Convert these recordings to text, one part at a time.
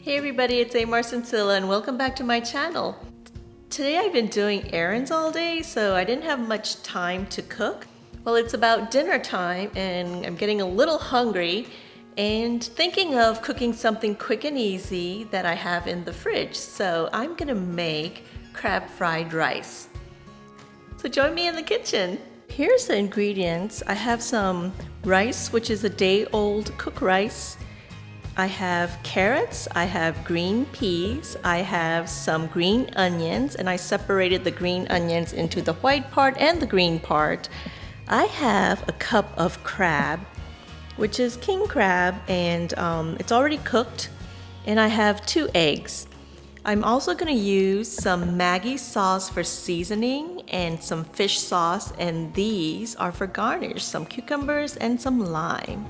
Hey everybody, it's Amar Sincilla and welcome back to my channel. Today I've been doing errands all day, so I didn't have much time to cook. Well, it's about dinner time and I'm getting a little hungry and thinking of cooking something quick and easy that I have in the fridge. So I'm gonna make crab fried rice. So join me in the kitchen. Here's the ingredients. I have some rice, which is a day-old cooked rice. I have carrots, I have green peas, I have some green onions, and I separated the green onions into the white part and the green part. I have a cup of crab, which is king crab, and it's already cooked, and I have 2 eggs. I'm also going to use some Maggi sauce for seasoning and some fish sauce, and these are for garnish, some cucumbers and some lime.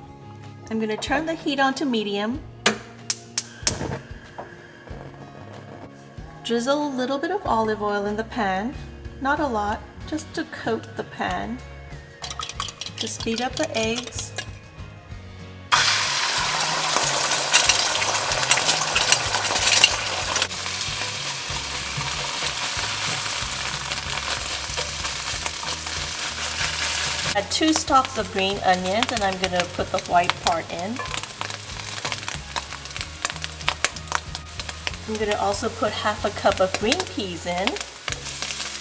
I'm going to turn the heat on to medium. Drizzle a little bit of olive oil in the pan, not a lot, just to coat the pan. Just beat up the eggs. Add 2 stalks of green onions, and I'm going to put the white part in. I'm going to also put half a cup of green peas in.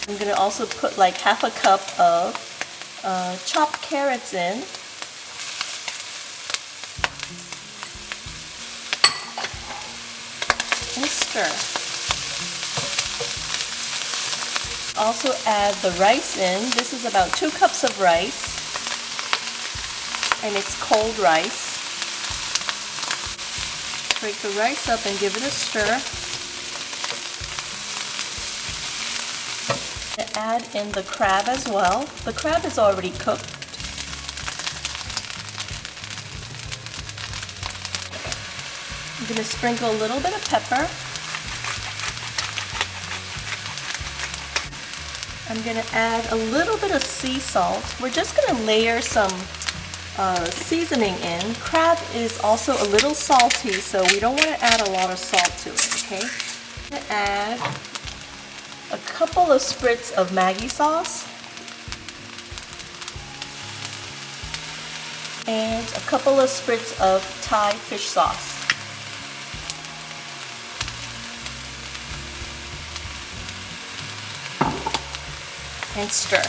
I'm going to also put like half a cup of chopped carrots in. And stir. Also add the rice in. This is about 2 cups of rice, and it's cold rice. Break the rice up and give it a stir. Add in the crab as well. The crab is already cooked. I'm going to sprinkle a little bit of pepper. I'm going to add a little bit of sea salt. We're just going to layer some seasoning in. Crab is also a little salty, so we don't want to add a lot of salt to it, okay? I'm going to add a couple of spritz of Maggi sauce and a couple of spritz of Thai fish sauce. And stir.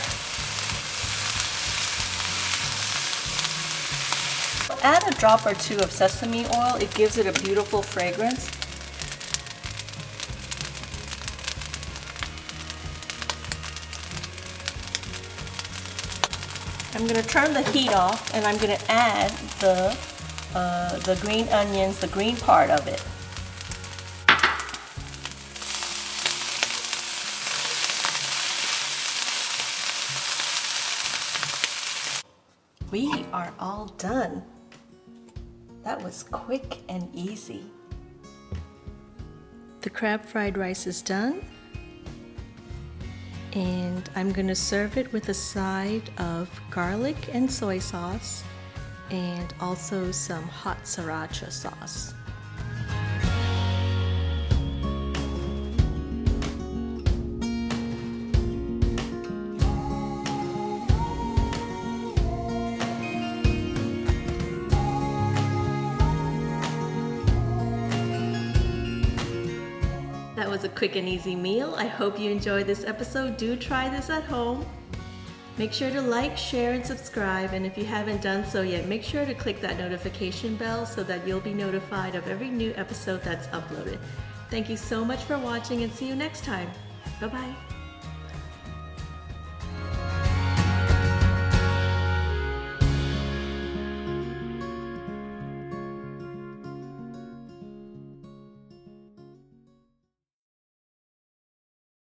Add a drop or 2 of sesame oil. It gives it a beautiful fragrance. I'm going to turn the heat off, and I'm going to add the green onions, the green part of it. We are all done. That was quick and easy. The crab fried rice is done, and I'm going to serve it with a side of garlic and soy sauce and also some hot sriracha sauce. That was a quick and easy meal. I hope you enjoyed this episode. Do try this at home. Make sure to like, share, and subscribe. And if you haven't done so yet, make sure to click that notification bell so that you'll be notified of every new episode that's uploaded. Thank you so much for watching, and see you next time. Bye-bye.